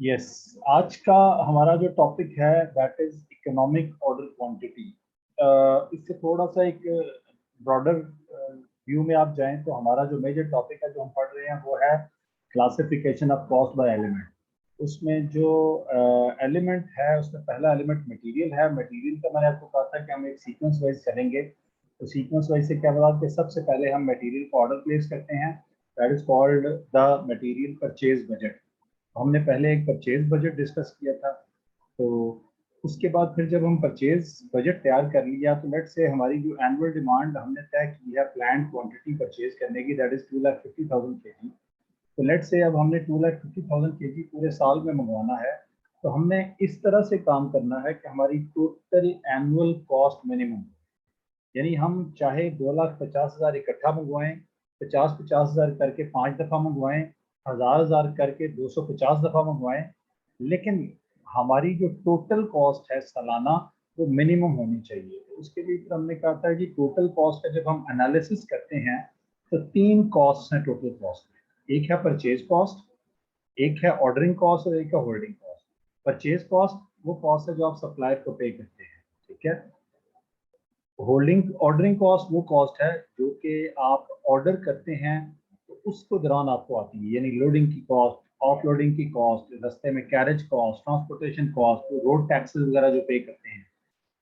Yes, आज का हमारा जो टॉपिक है that is economic order quantity. इससे थोड़ा सा एक ब्रॉडर व्यू में आप जाएं तो हमारा जो मेजर टॉपिक है जो हम पढ़ रहे हैं वो है classification of cost by element. उसमें जो एलिमेंट है उसमें पहला एलिमेंट मटेरियल है। मटेरियल का मैंने आपको कहा था कि हम एक सीक्वेंस वाइज चलेंगे। तो सीक्वेंस वाइज से क्या मतलब कि सबसे पहले हम मटेरियल को ऑर्डर प्लेस करते हैं, that is called the material purchase budget. हमने पहले एक परचेज बजट डिस्कस किया था। तो उसके बाद फिर जब हम परचेज बजट तैयार कर लिया तो लेट से हमारी जो एनुअल डिमांड हमने तय की है प्लान क्वांटिटी परचेज करने की दैट इज 2,50,000 kg। तो लेट से अब हमने 2,50,000 kg पूरे साल में मंगवाना है। तो हमने इस तरह से काम करना है कि हमारी टोटल एनुअल कॉस्ट मिनिमम, यानी हम चाहे 2,50,000 इकट्ठा मंगवाएं, 50,50,000 करके 5 दफ़ा मंगवाएं, 1,000 करके 250 दफ़ा मंगवाएं, लेकिन हमारी जो टोटल कॉस्ट है सालाना वो मिनिमम होनी चाहिए। तो उसके लिए फिर हमने कहा था कि टोटल कॉस्ट का जब हम एनालिसिस करते हैं तो तीन कॉस्ट हैं टोटल कॉस्ट में। एक है परचेज कॉस्ट, एक है ऑर्डरिंग कॉस्ट और एक है होल्डिंग कॉस्ट। परचेज कॉस्ट वो कॉस्ट है जो आप सप्लायर को पे करते हैं, ठीक है। होल्डिंग ऑर्डरिंग कॉस्ट वो कॉस्ट है जो कि आप ऑर्डर करते हैं तो उसको दौरान आपको आती है, यानी लोडिंग की कॉस्ट, ऑफ लोडिंग की कॉस्ट, रास्ते में carriage cost, transportation cost, road taxes वगैरह जो पे करते हैं,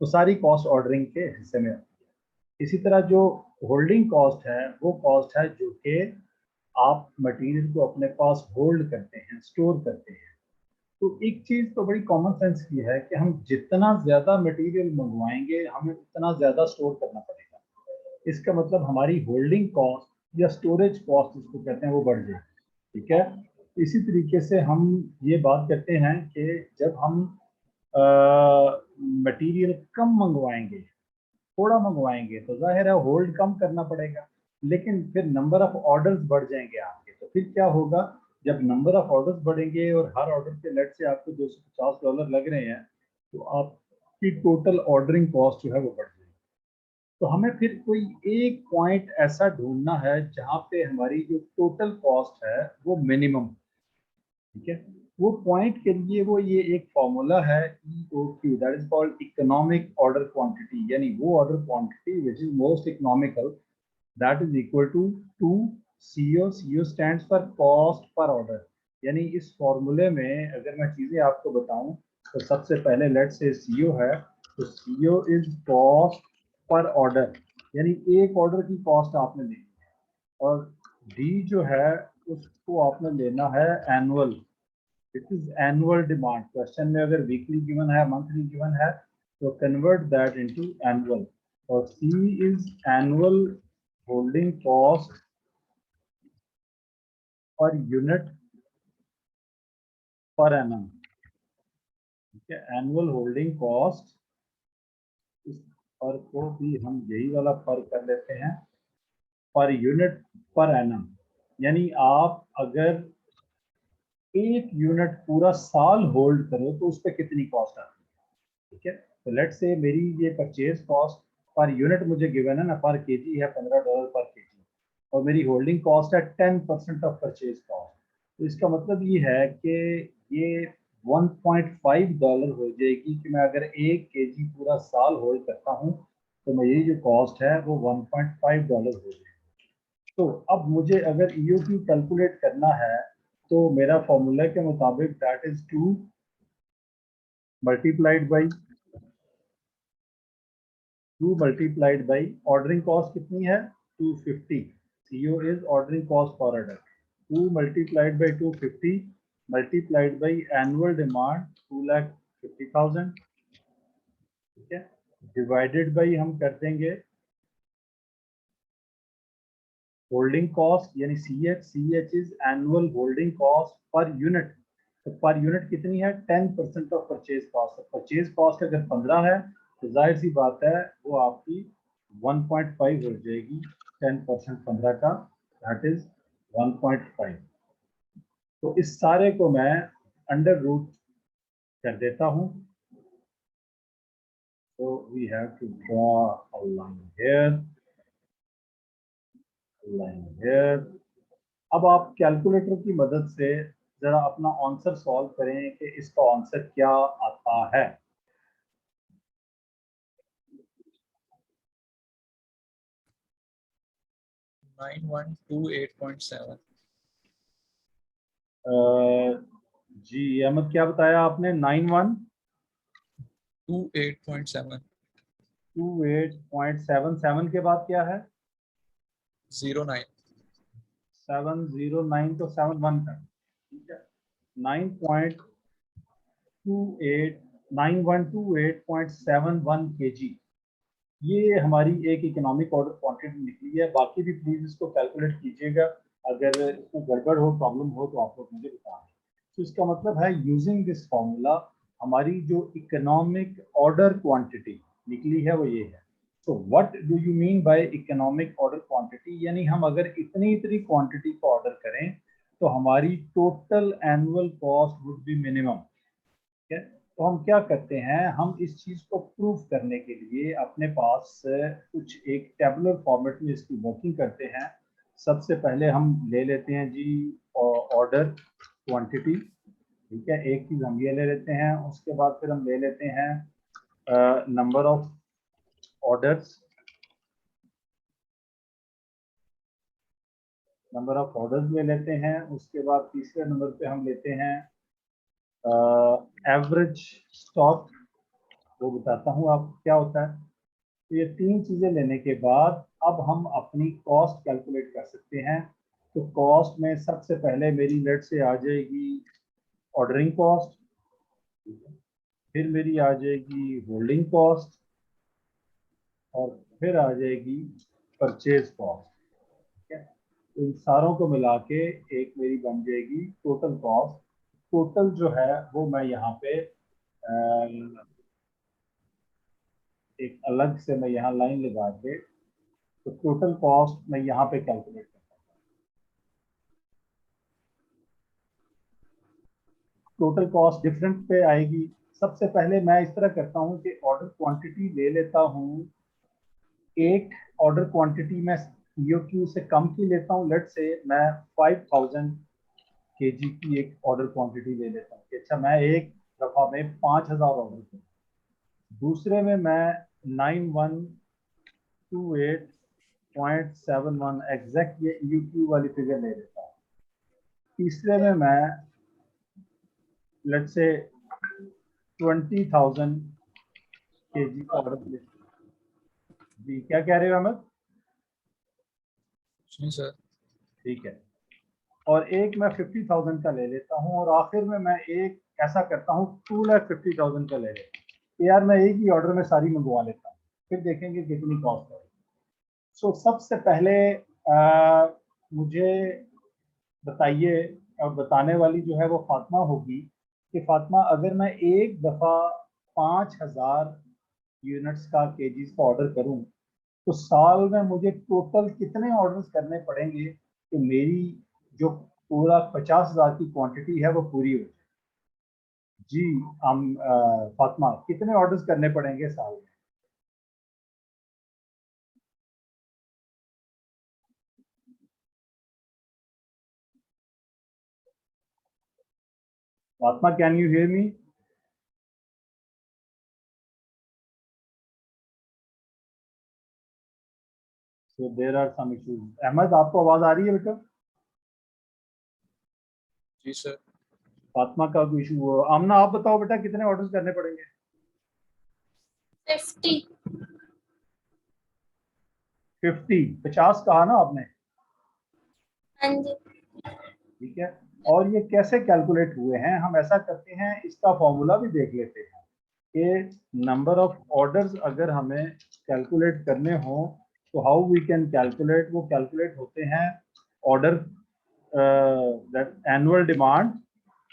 तो सारी कॉस्ट ऑर्डरिंग के हिस्से में आती है। इसी तरह जो होल्डिंग कॉस्ट है वो कॉस्ट है जो कि आप मटेरियल को अपने पास होल्ड करते हैं, स्टोर करते हैं। तो एक चीज तो बड़ी कॉमन सेंस की है कि हम जितना ज्यादा मटेरियल मंगवाएंगे हमें उतना ज्यादा स्टोर करना पड़ेगा। इसका मतलब हमारी होल्डिंग कॉस्ट या स्टोरेज कॉस्ट जिसको कहते हैं वो बढ़ जाएगी, ठीक है। इसी तरीके से हम ये बात करते हैं कि जब हम मटेरियल कम मंगवाएंगे, थोड़ा मंगवाएंगे, तो जाहिर है होल्ड कम करना पड़ेगा, लेकिन फिर नंबर ऑफ ऑर्डर्स बढ़ जाएंगे आपके। तो फिर क्या होगा, जब नंबर ऑफ ऑर्डर्स बढ़ेंगे और हर ऑर्डर के लेट से आपको $250 लग रहे हैं, तो आपकी टोटल ऑर्डरिंग कॉस्ट जो है वो बढ़ जाएगी। तो हमें फिर कोई एक पॉइंट ऐसा ढूंढना है जहां पे हमारी जो टोटल कॉस्ट है वो मिनिमम, ठीक है। वो पॉइंट के लिए वो ये एक फॉर्मूला है EOQ, that is called economic order quantity, यानी वो order quantity which is most economical, that is equal to CO। CO stands for cost per order. यानी इस फॉर्मूले में अगर मैं चीजें आपको बताऊं तो सबसे पहले लेट से CO है, तो CO is cost per order, यानी एक ऑर्डर की कॉस्ट आपने लेनी है। और D जो है उसको आपने लेना है annual, it is annual demand. Question में अगर वीकली गिवन है, मंथली गिवन है, तो कन्वर्ट दैट इनटू एनुअल। और C is annual holding cost per unit per annum, ठीक है। एनुअल होल्डिंग कॉस्ट, इस पर को भी हम यही वाला पर कर लेते हैं, पर यूनिट पर एनम। यानी आप अगर एक यूनिट पूरा साल होल्ड करो तो उस पर कितनी कॉस्ट आती है, ठीक है। तो लेट से मेरी ये परचेज कॉस्ट पर यूनिट मुझे गिवन है ना, पर केजी है $15 पर केजी, और मेरी होल्डिंग कॉस्ट है 10% ऑफ परचेज कॉस्ट। तो इसका मतलब ये है कि ये $1.5 हो जाएगी कि मैं अगर 1 kg पूरा साल होल्ड करता हूँ तो मेरी जो कॉस्ट है वो $1.5 हो जाएगी। तो अब मुझे अगर EOQ कैलकुलेट करना है तो मेरा फॉर्मूला के मुताबिक that is 2 multiplied by ordering cost कितनी है 250। CO is ordering cost per order, 2 multiplied by 250 multiplied by annual demand 2,50,000, ठीक है, डिवाइडेड बाई हम कर देंगे होल्डिंग कॉस्ट यानी CH is annual holding cost per unit. तो पर यूनिट कितनी है 10% of purchase cost. Purchase cost अगर 15 है तो जाहिर सी बात है वो आपकी 1.5 हो जाएगी, 10% 15 का, दैट इज 1.5। तो इस सारे को मैं अंडर रूट कर देता हूं। तो we have to draw a line here, line here. अब आप कैलकुलेटर की मदद से जरा अपना आंसर सॉल्व करें कि इसका आंसर क्या आता है। 9128.7। जी अहमद, क्या बताया आपने? 28.7। 9128.77 के बाद क्या है? 09। 709 तो 71 का, ठीक है। 9128 kg, ये हमारी एक इकोनॉमिक ऑर्डर क्वांटिटी निकली है। बाकी भी प्लीज इसको कैलकुलेट कीजिएगा, अगर इसको गड़बड़ हो, प्रॉब्लम हो तो आप लोग मुझे बताएं। तो इसका मतलब है यूजिंग दिस फॉर्मूला हमारी जो इकोनॉमिक ऑर्डर क्वांटिटी निकली है वो ये है। तो what do you mean by economic order quantity, यानी हम अगर इतनी इतनी क्वांटिटी को ऑर्डर करें तो हमारी total annual cost would be minimum. ठीक है, तो हम क्या करते हैं, हम इस चीज को प्रूव करने के लिए अपने पास कुछ एक टेबुलर फॉर्मेट में इसकी वर्किंग करते हैं। सबसे पहले हम ले लेते हैं जी ऑर्डर क्वांटिटी। ठीक है, एक चीज हम ये ले लेते हैं, उसके बाद फिर हम ले लेते हैं number of orders. Number of orders ले लेते हैं, उसके बाद तीसरे नंबर पे हम लेते हैं एवरेज स्टॉक। वो बताता हूँ आप क्या होता है। तो ये तीन चीजें लेने के बाद अब हम अपनी कॉस्ट कैलकुलेट कर सकते हैं। तो कॉस्ट में सबसे पहले मेरी लेट से आ जाएगी ऑर्डरिंग कॉस्ट, फिर मेरी आ जाएगी होल्डिंग कॉस्ट, और फिर आ जाएगी परचेज कॉस्ट। ठीक है, तो इन सारों को मिला के एक मेरी बन जाएगी टोटल कॉस्ट। टोटल जो है वो मैं यहाँ पे एक अलग से मैं यहाँ लाइन लगा के, तो टोटल कॉस्ट मैं यहाँ पे कैलकुलेट करता हूँ। टोटल कॉस्ट डिफरेंट पे आएगी। सबसे पहले मैं इस तरह करता हूँ कि ऑर्डर क्वांटिटी ले लेता हूँ। एक ऑर्डर क्वांटिटी में ईओक्यू से कम की लेता हूँ। लेट से मैं 5000 केजी की एक ऑर्डर क्वांटिटी ले लेता हूँ। अच्छा, मैं एक दफा में 5000 ऑर्डर करूँ। दूसरे में मैं 9128.71 एग्जैक्ट ये ईओक्यू वाली फिगर ले लेता हूँ। तीसरे में मैं लेट से 20,000 केजी का ऑर्डर ले। जी क्या कह रहे हो अहमद? जी सर। ठीक है, और एक मैं 50,000 का ले लेता हूँ, और आखिर में मैं एक ऐसा करता हूँ 2,50,000 का ले लेता हूँ। यार मैं एक ही ऑर्डर में सारी मंगवा लेता हूँ, फिर देखेंगे कितनी कॉस्ट है। सो सबसे पहले मुझे बताइए, और बताने वाली जो है वो फातिमा होगी, कि फातिमा अगर मैं एक दफ़ा 5,000 यूनिट्स का केजीज का ऑर्डर करूं तो साल में मुझे टोटल कितने ऑर्डर्स करने पड़ेंगे कि मेरी जो पूरा 50,000 की क्वांटिटी है वो पूरी हो जाए। जी हम फातिमा, कितने ऑर्डर्स करने पड़ेंगे साल में? Fatima, can you hear me? So there are some issues. Ahmad, आपको आवाज आ रही है बेटा? जी सर। फातिमा का कोई इशू हो? आमना आप बताओ बेटा, कितने ऑर्डर्स करने पड़ेंगे? 50। 50 कहा ना आपने? हाँ जी। ठीक है, और ये कैसे कैलकुलेट हुए हैं? हम ऐसा करते हैं, इसका फॉर्मूला भी देख लेते हैं कि नंबर ऑफ ऑर्डर्स अगर हमें कैलकुलेट करने हो तो हाउ वी कैन कैलकुलेट। वो कैलकुलेट होते हैं order that annual demand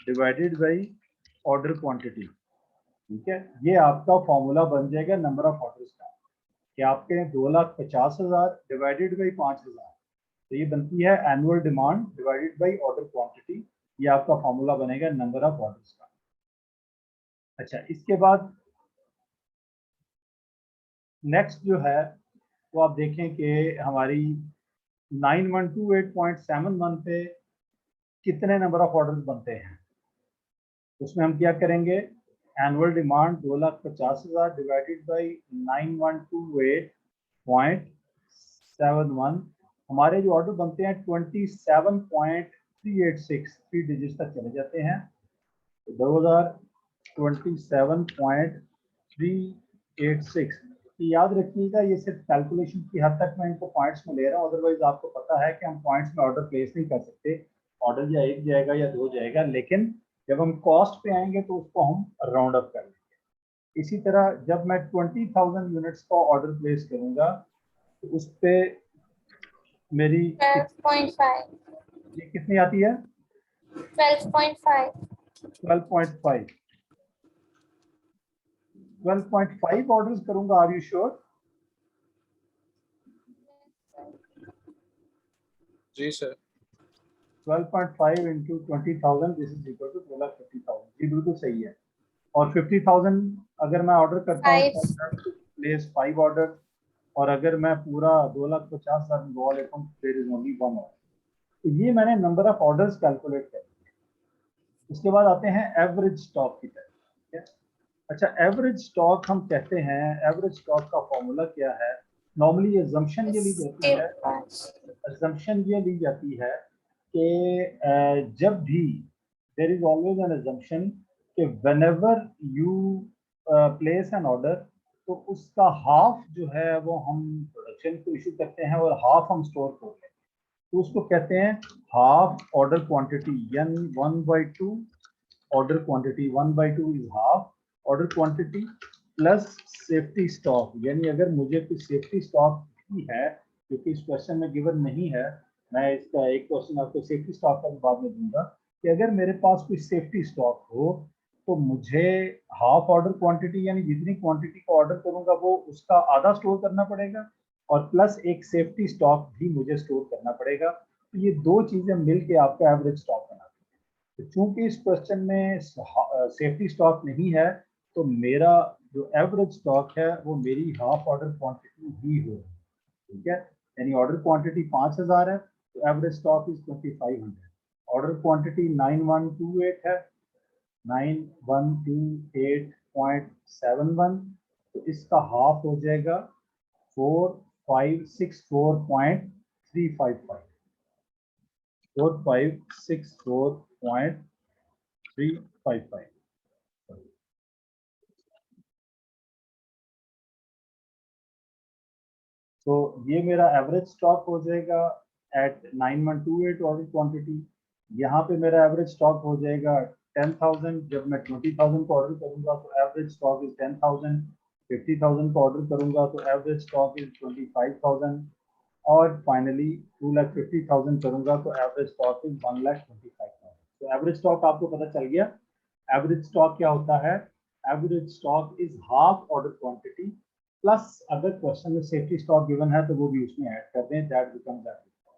divided by order quantity. ठीक है, ये आपका फॉर्मूला बन जाएगा नंबर ऑफ ऑर्डर्स का, कि आपके 2,50,000 डिवाइडेड बाई 5,000, तो ये बनती है annual demand divided by order quantity. ये आपका फॉर्मूला बनेगा नंबर ऑफ ऑर्डर्स का। अच्छा, इसके बाद नेक्स्ट जो है वो आप देखें कि हमारी 9128.71 पे कितने नंबर ऑफ ऑर्डर्स बनते हैं। उसमें हम क्या करेंगे, एनुअल डिमांड 2,50,000 डिवाइडेड बाई 9128.71। हमारे जो ऑर्डर बनते हैं 27.386, 3 डिजिट तक चले जाते हैं। तो 27.386 याद रखिएगा, ये सिर्फ कैलकुलेशन की हद तक मैं इनको पॉइंट्स में ले रहा हूँ, अदरवाइज आपको पता है कि हम पॉइंट्स में ऑर्डर प्लेस नहीं कर सकते। ऑर्डर या 1 जाएगा या 2 जाएगा, लेकिन जब हम कॉस्ट पे आएंगे तो उसको हम राउंड अप कर लेंगे। इसी तरह जब मैं 20,000 यूनिट्स का ऑर्डर प्लेस करूंगा तो उस पे मेरी 12.5 ये कितनी आती है, 12.5 12.5 12.5 ऑर्डर्स करूंगा। Are you sure? जी sir. 12.5 into 20,000 this is equal to 2,50,000। जी बिल्कुल सही है। और 50,000 अगर मैं ऑर्डर करता हूँ तो प्लेस 5 ऑर्डर, और अगर मैं पूरा 2,50,000 बोल लेता हूँ देयर इज ओनली 1 ऑर्डर। तो ये मैंने नंबर ऑफ ऑर्डर्स कैलकुलेट कर लिए। उसके बाद आते हैं एवरेज स्टॉक की तरफ। ठीक है, अच्छा एवरेज स्टॉक हम कहते हैं, एवरेज स्टॉक का फॉर्मूला क्या है? नॉर्मली अजम्पशन ये ली जाती है, assumption ये ली जाती है कि जब भी there is always an assumption कि whenever you place an order तो उसका हाफ जो है वो हम प्रोडक्शन को इशू करते हैं और हाफ हम स्टोर कर लेते हैं। तो उसको कहते हैं हाफ ऑर्डर क्वांटिटी, यानी 1/2 order quantity. 1/2 is half order quantity plus safety stock. यानी अगर मुझे कोई सेफ्टी स्टॉक भी है, क्योंकि इस क्वेश्चन में गिवन नहीं है, मैं इसका एक क्वेश्चन आपको सेफ्टी स्टॉक का बाद में दूंगा, कि अगर मेरे पास कोई सेफ्टी स्टॉक हो तो मुझे हाफ ऑर्डर क्वांटिटी यानी जितनी क्वांटिटी का ऑर्डर करूंगा वो उसका आधा स्टोर करना पड़ेगा, और प्लस एक सेफ्टी स्टॉक भी मुझे स्टोर करना पड़ेगा। तो ये दो चीजें मिलके आपका एवरेज स्टॉक बनाती है। तो चूंकि इस क्वेश्चन में सेफ्टी स्टॉक नहीं है, तो मेरा जो एवरेज स्टॉक है वो मेरी हाफ ऑर्डर क्वांटिटी ही हो। ठीक है, यानी ऑर्डर क्वांटिटी 5,000 है तो average stock is 2,500। Order quantity 9128 है, 9128.71, तो इसका हाफ हो जाएगा 4564.355। 4564.355। तो ये मेरा एवरेज स्टॉक हो जाएगा एट 9128 ऑर्डर क्वांटिटी। यहाँ पे मेरा एवरेज स्टॉक हो जाएगा 10,000। जब मैं 20,000 को ऑर्डर करूंगा तो एवरेज स्टॉक इज 10,000। 50,000 को ऑर्डर करूंगा तो एवरेज स्टॉक इज 25,000। और फाइनली 2,50,000 करूंगा तो एवरेज स्टॉक इज 1,25,000। तो एवरेज स्टॉक आपको पता चल गया। एवरेज स्टॉक क्या होता है? Average stock is half order quantity plus अगर क्वेश्चन में सेफ्टी स्टॉक गिवन है तो वो भी उसमें ऐड कर दें, दैट बिकम्स एवरेज स्टॉक।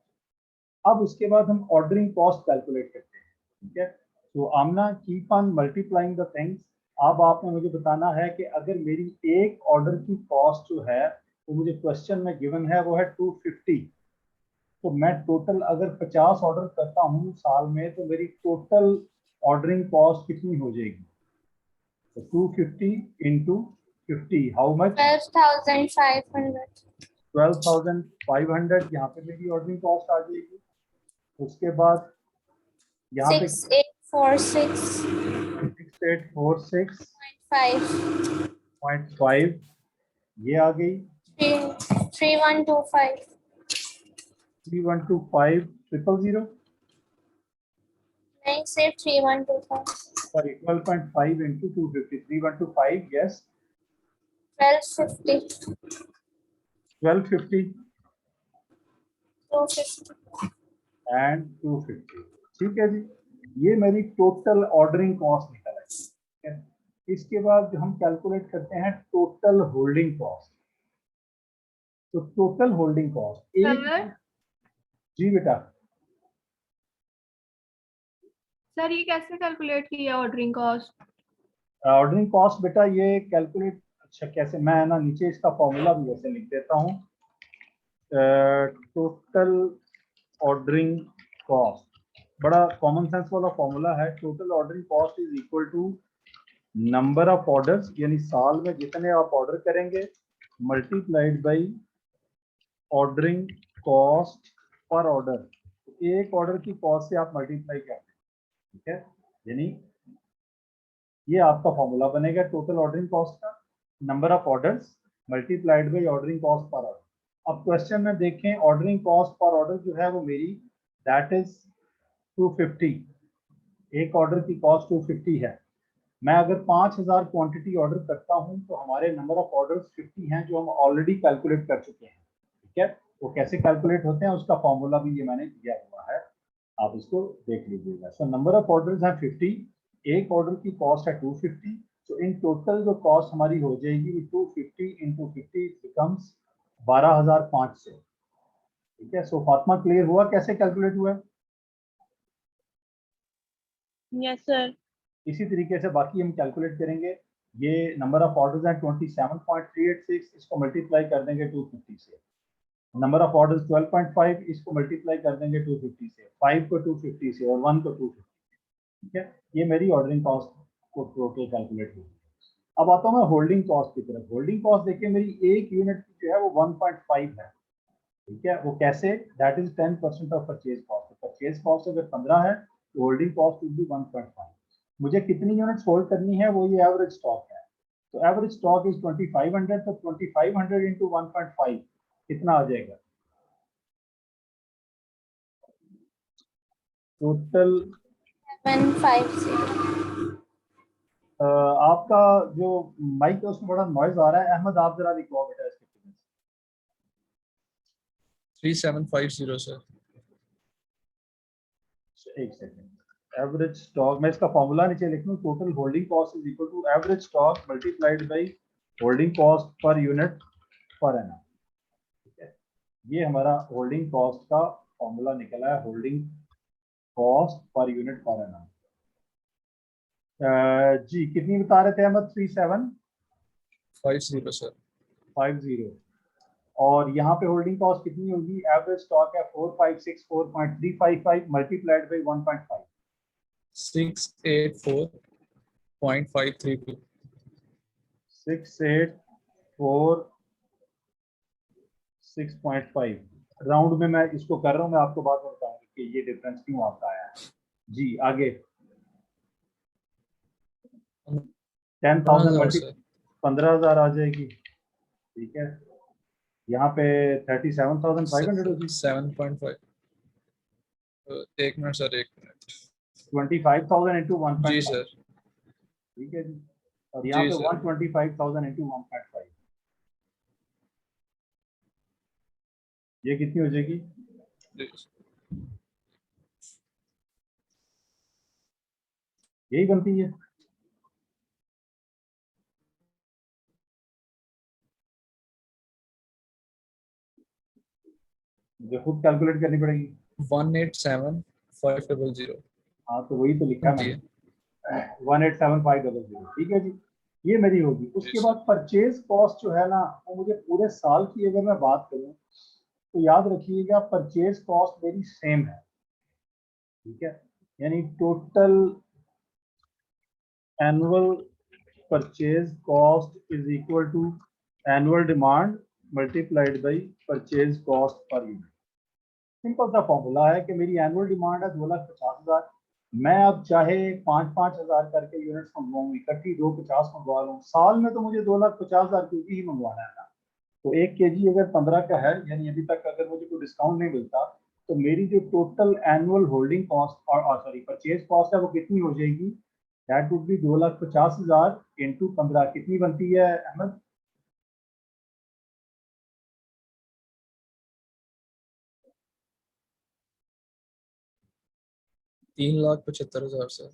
अब उसके बाद हम ऑर्डरिंग कॉस्ट कैलकुलेट करते हैं। ठीक है, तो आमना keep on multiplying the things. अब आपने मुझे बताना है कि अगर मेरी एक ऑर्डर की कॉस्ट जो है वो मुझे क्वेश्चन में गिवन है वो है 250, तो मैं टोटल अगर 50 ऑर्डर करता हूँ साल में तो मेरी टोटल ऑर्डरिंग कॉस्ट कितनी हो जाएगी? तो 250 into 50 हाउ मच? 12,500 12,500 यहाँ पे मेरी ऑर्डरिंग कॉस्ट आ जाएगी। उसके बाद यहाँ पे 6846.5 ये आ गई। 3125 3125,000 नहीं सिर्फ 3125 सॉरी 12.5 into 250 3125 yes 1250 1250 250 एंड 250। ठीक है जी, ये मेरी टोटल ऑर्डरिंग कॉस्ट निकल आई। ठीक है, इसके बाद हम कैलकुलेट करते हैं टोटल होल्डिंग कॉस्ट। तो टोटल होल्डिंग कॉस्ट एक, जी बेटा सर ये कैसे कैलकुलेट किया ऑर्डरिंग कॉस्ट? ऑर्डरिंग कॉस्ट बेटा ये कैलकुलेट, अच्छा कैसे, मैं ना नीचे इसका फॉर्मूला भी वैसे लिख देता हूँ। टोटल ऑर्डरिंग कॉस्ट बड़ा कॉमन सेंस वाला फॉर्मूला है, total ordering cost is equal to number of orders, यानी साल में जितने आप ऑर्डर करेंगे multiplied by ordering cost per order. एक ऑर्डर की कॉस्ट से आप मल्टीप्लाई करते हैं, ठीक है, यानी ये आपका फॉर्मूला बनेगा टोटल ऑर्डरिंग कॉस्ट का, number of orders multiplied by ordering cost per order. अब क्वेश्चन में देखें, ऑर्डरिंग कॉस्ट पर ऑर्डर जो है वो मेरी दैट इज 250, एक ऑर्डर की कॉस्ट 250 है। मैं अगर 5000 क्वांटिटी ऑर्डर करता हूं तो हमारे नंबर ऑफ ऑर्डर्स 50 हैं जो हम ऑलरेडी कैलकुलेट कर चुके हैं, ठीक है। वो कैसे कैलकुलेट होते हैं उसका फॉर्मूला भी ये मैंने दिया हुआ है, आप इसको देख लीजिएगा। सो नंबर ऑफ ऑर्डर्स हैं 50, एक ऑर्डर की कॉस्ट है 250, तो इन टोटल जो कॉस्ट हमारी हो जाएगी 250 इंटू 50 बिकम्स 12500, ठीक है। सो फातिमा क्लियर हुआ कैसे कैलकुलेट हुआ है? Yes sir. इसी तरीके से बाकी हम कैलकुलेट करेंगे। ये नंबर ऑफ ऑर्डर्स हैं 27.386, इसको मल्टीप्लाई कर देंगे 250 से। नंबर ऑफ ऑर्डर्स 12.5, इसको मल्टीप्लाई कर देंगे 250 से, 5 को 250 से और 1 को 250, ठीक है। ये मेरी ऑर्डरिंग कॉस्ट को टोटल कैलकुलेट होगी। अब आता हूँ मैं होल्डिंग कॉस्ट की तरफ। होल्डिंग कॉस्ट देखिए मेरी एक यूनिट की जो है वो 1.5 है, ठीक है। वो कैसे? That is 10% of purchase cost. Purchase cost अगर 15 है तो होल्डिंग कॉस्ट विल बी 1.5। मुझे कितनी यूनिट्स होल्ड करनी है, वो ये एवरेज स्टॉक है। तो एवरेज स्टॉक इज 2500, तो 2500 इंटू 1.5 कितना आ जाएगा? टोटल 750। आपका जो माइक है उसमें बड़ा नॉइज आ रहा है, अहमद आप जरा लिखवाओ बेटा इसके। 3750 सर। एक सेकंड, एवरेज स्टॉक, मैं इसका फॉर्मूला नीचे लिख लूं, total holding cost is equal to average stock multiplied by holding cost per unit per annum, ठीक है। ये हमारा होल्डिंग कॉस्ट का फॉर्मूला निकला है, holding cost per unit per annum. जी कितनी बता रहे थे अहमद? 3750 सर। 50, और यहाँ पे होल्डिंग कॉस्ट कितनी होगी? एवरेज स्टॉक है 4564.355 मल्टीप्लाइड बाय 1.5, 684.532। 684.6.5 राउंड में मैं इसको कर रहा हूँ, मैं आपको बाद में बताऊंगा कि ये डिफरेंस क्यों आपका आया है। जी आगे 10,000 मल्टी 15,000 आ जाएगी, ठीक है। यहाँ पे 37,500 होगी, 7.5। एक मिनट सर, एक मिनट। 25,000 इंटू 1.5, जी सर। ठीक है जी। और यहाँ जी पे सर। 125,000 इंटू 1.5, ये कितनी हो जाएगी? जी। यही बनती है। मुझे खुद कैलकुलेट करनी पड़ेगी। 187,500। हाँ तो वही तो लिखा है जी मैंने, 187,500, ठीक है जी। ये मेरी होगी। उसके बाद परचेज कॉस्ट जो है ना, वो मुझे पूरे साल की अगर मैं बात करूं तो याद रखिएगा परचेज कॉस्ट मेरी सेम है, ठीक है। यानी total annual purchase cost is equal to annual demand multiplied by purchase cost per unit. Simple सा फॉर्मूला है कि मेरी एनुअल डिमांड है 2,50,000, मैं अब चाहे 5-5 हजार करके यूनिट्स मंगवाऊँ, इकट्ठी 250 मंगवा लूँ, साल में तो मुझे 2,50,000 क्योंकि ही मंगवाना है ना। तो 1 kg अगर 15 का है, यानी अभी तक अगर मुझे कोई डिस्काउंट नहीं मिलता, तो मेरी जो टोटल एनुअल होल्डिंग कॉस्ट और सॉरी परचेज कॉस्ट है वो कितनी हो जाएगी? दैट वुड बी 2,50,000 इंटू 15, कितनी बनती है अहमद? तीन लाख 75,000 सर।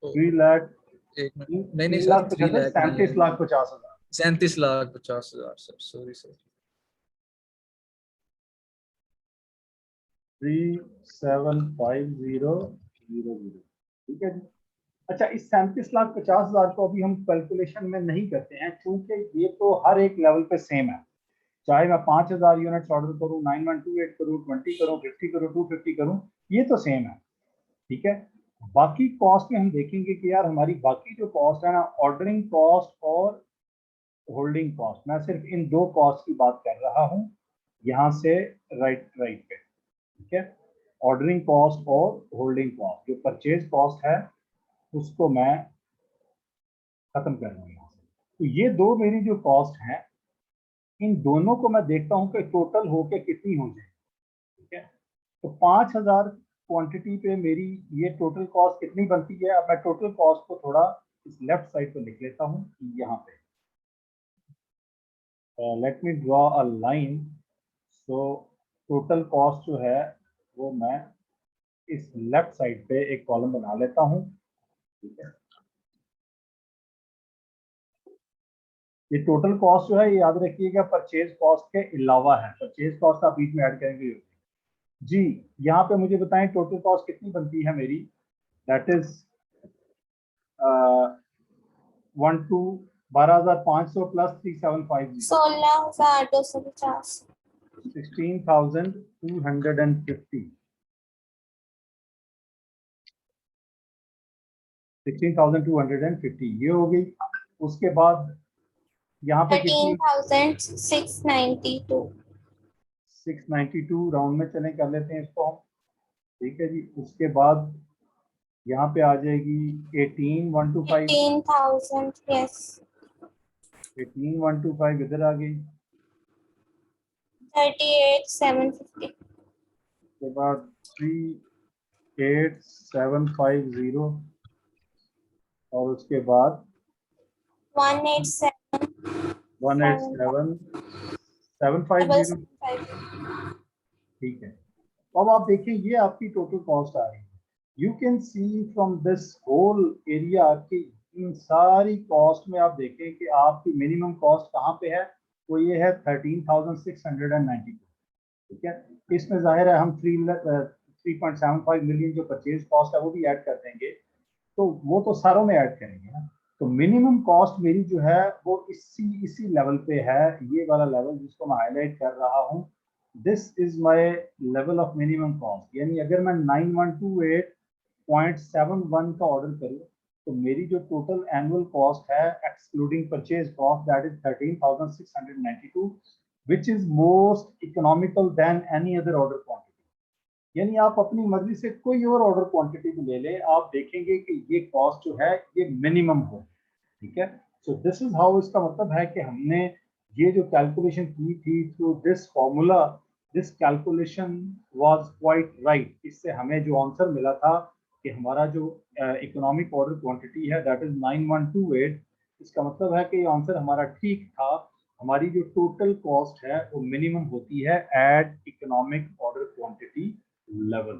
3 लाख एक मिनट, नहीं 3 sir, lakh 3 lakh 37,50,000। 37,50,000 sir, sorry sir. 375000, ठीक है जी। अच्छा, इस 37,50,000 को अभी हम कैलकुलेशन में नहीं करते हैं क्योंकि ये तो हर एक लेवल पे सेम है, चाहे मैं 5,000 यूनिट्स ऑर्डर करूं, 9128 करूं, 20 करूं, 50 करूं, 250 करूं, ये तो सेम है, ठीक है। बाकी कॉस्ट में हम देखेंगे कि यार हमारी बाकी जो कॉस्ट है ना, ऑर्डरिंग कॉस्ट और होल्डिंग कॉस्ट, मैं सिर्फ इन दो कॉस्ट की बात कर रहा हूँ यहाँ से राइट पे, ठीक है। ऑर्डरिंग कॉस्ट और होल्डिंग कॉस्ट, जो परचेज कॉस्ट है उसको मैं खत्म कर रहा हूँ यहाँ से। तो ये दो मेरी जो कॉस्ट है, इन दोनों को मैं देखता हूँ कि टोटल होके कितनी हो जाए, ठीक है। तो 5000 क्वांटिटी पे मेरी ये टोटल कॉस्ट कितनी बनती है। अब मैं टोटल कॉस्ट को थोड़ा इस लेफ्ट साइड पे लिख लेता हूँ यहाँ पे। Let me draw a line. So total cost जो है वो मैं इस लेफ्ट साइड पे एक कॉलम बना लेता हूँ, ठीक है। ये टोटल कॉस्ट जो है ये याद रखिएगा परचेज कॉस्ट के अलावा है, परचेज कॉस्ट आप बीच में ऐड करेंगे जी। यहाँ पे मुझे बताएं टोटल कॉस्ट कितनी बनती है मेरी, दैट इज 12,500 प्लस 3,750, 16,250, 16,250, 16,250 ये हो गई। उसके बाद यहाँ पे कितनी, 13,692, 692 राउंड में चले कर लेते हैं इसको हम, ठीक है जी। उसके बाद यहाँ पे आ जाएगी 18,125, 18,000, yes, 18,125 इधर आ गई। 38,750, उसके बाद 3,8,750 और उसके बाद 187, 187,750, ठीक है। अब आप देखें ये आपकी टोटल कॉस्ट आ रही है। You can see from this whole area की इन सारी कॉस्ट में आप देखें कि आपकी मिनिमम कॉस्ट कहाँ पे है, वो ये है 13,692, ठीक है। इसमें जाहिर है हम 3.75 मिलियन जो परचेज कॉस्ट है वो भी ऐड कर देंगे, तो वो तो सारों में ऐड करेंगे ना। तो मिनिमम कॉस्ट मेरी जो है वो इसी लेवल पे है, ये वाला लेवल जिसको मैं हाईलाइट कर रहा हूँ, this is my level of minimum cost. यानी अगर मैं 9128.71 का ऑर्डर करूँ तो मेरी जो टोटल एनुअल कॉस्ट है excluding purchase cost that is 13,692, which is most economical than any other order quantity। यानी आप अपनी मर्जी से कोई और ऑर्डर क्वांटिटी भी ले लें, आप देखेंगे कि ये कॉस्ट जो है ये मिनिमम हो, ठीक है। सो दिस इज हाउ, इसका मतलब है कि हमने ये जो कैलकुलेशन की थी through this formula, this calculation was quite right. इससे हमें जो आंसर मिला था कि हमारा जो इकोनॉमिक ऑर्डर क्वांटिटी है दैट इज 9128, इसका मतलब है कि ये आंसर हमारा ठीक था। हमारी जो टोटल कॉस्ट है वो मिनिमम होती है at economic order quantity level।